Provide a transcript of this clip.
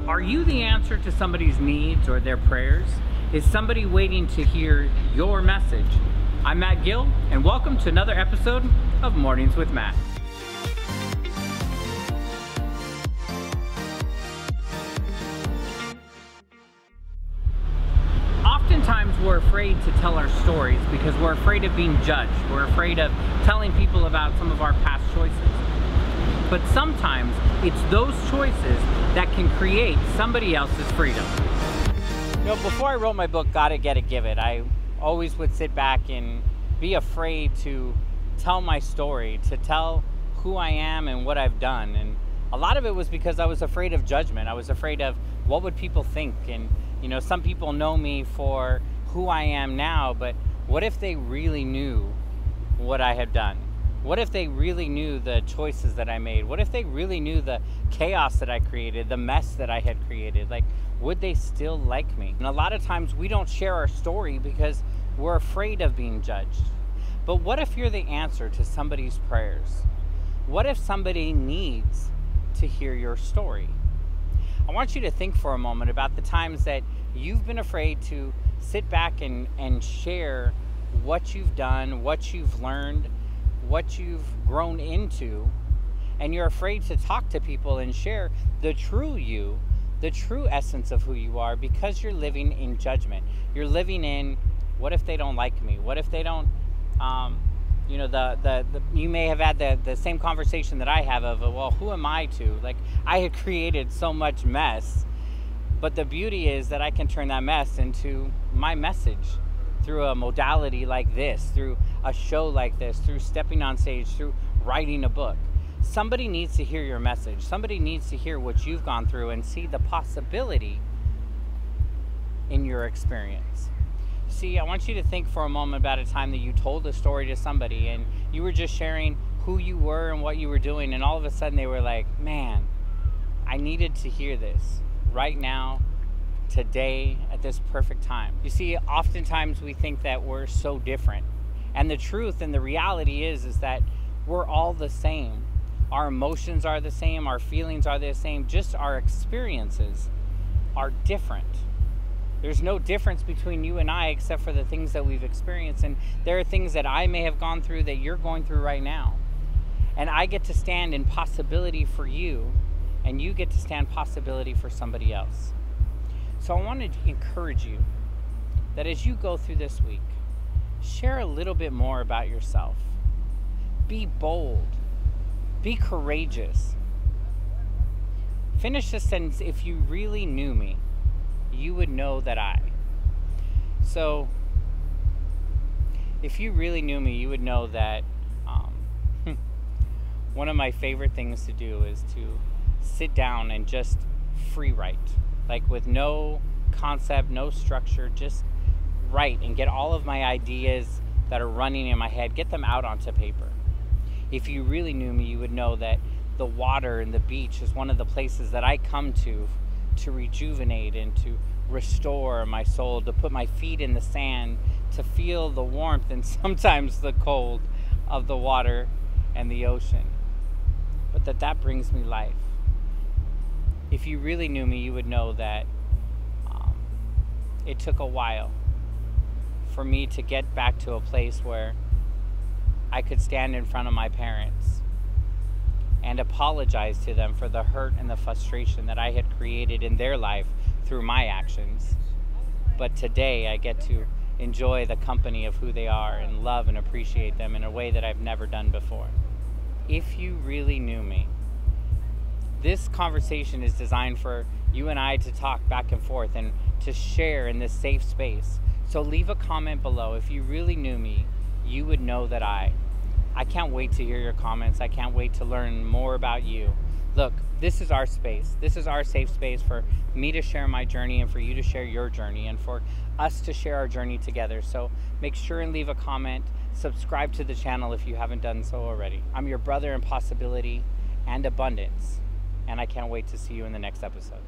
Are you the answer to somebody's needs or their prayers? Is somebody waiting to hear your message? I'm Matt Gill, and welcome to another episode of Mornings with Matt. Oftentimes we're afraid to tell our stories because we're afraid of being judged. We're afraid of telling people about some of our past choices. But sometimes it's those choices that can create somebody else's freedom. You know, before I wrote my book, Gotta Get It, Give It, I always would sit back and be afraid to tell my story, to tell who I am and what I've done. And a lot of it was because I was afraid of judgment. I was afraid of what would people think. And, you know, some people know me for who I am now, but what if they really knew what I had done? What if they really knew the choices that I made? What if they really knew the chaos that I created, the mess that I had created? Like, would they still like me? And a lot of times we don't share our story because we're afraid of being judged. But what if you're the answer to somebody's prayers? What if somebody needs to hear your story? I want you to think for a moment about the times that you've been afraid to sit back and share what you've done, what you've learned, what you've grown into, and you're afraid to talk to people and share the true you, the true essence of who you are, because you're living in judgment. You're living in, what if they don't like me? What if they don't, you know, you may have had the same conversation that I have of, well, who am I to? Like, I had created so much mess, but the beauty is that I can turn that mess into my message through a modality like this, through a show like this, through stepping on stage, through writing a book. Somebody needs to hear your message. Somebody needs to hear what you've gone through and see the possibility in your experience. See, I want you to think for a moment about a time that you told a story to somebody and you were just sharing who you were and what you were doing, and all of a sudden they were like, man, I needed to hear this right now, today, at this perfect time. You see, oftentimes we think that we're so different. And the truth and the reality is that we're all the same. Our emotions are the same, our feelings are the same, just our experiences are different. There's no difference between you and I except for the things that we've experienced. And there are things that I may have gone through that you're going through right now. And I get to stand in possibility for you, and you get to stand possibility for somebody else. So I wanted to encourage you that as you go through this week, share a little bit more about yourself. Be bold. Be courageous. Finish the sentence, if you really knew me, you would know that I. So, if you really knew me, you would know that one of my favorite things to do is to sit down and just free write. Like, with no concept, no structure, just write and get all of my ideas that are running in my head, get them out onto paper. If you really knew me, you would know that the water and the beach is one of the places that I come to rejuvenate and to restore my soul, to put my feet in the sand, to feel the warmth and sometimes the cold of the water and the ocean. But that brings me life. If you really knew me, you would know that it took a while for me to get back to a place where I could stand in front of my parents and apologize to them for the hurt and the frustration that I had created in their life through my actions. But today I get to enjoy the company of who they are and love and appreciate them in a way that I've never done before. If you really knew me, this conversation is designed for you and I to talk back and forth and to share in this safe space. So leave a comment below. If you really knew me, you would know that I can't wait to hear your comments. I can't wait to learn more about you. Look, this is our space. This is our safe space for me to share my journey and for you to share your journey and for us to share our journey together. So make sure and leave a comment. Subscribe to the channel if you haven't done so already. I'm your brother in possibility and abundance, and I can't wait to see you in the next episode.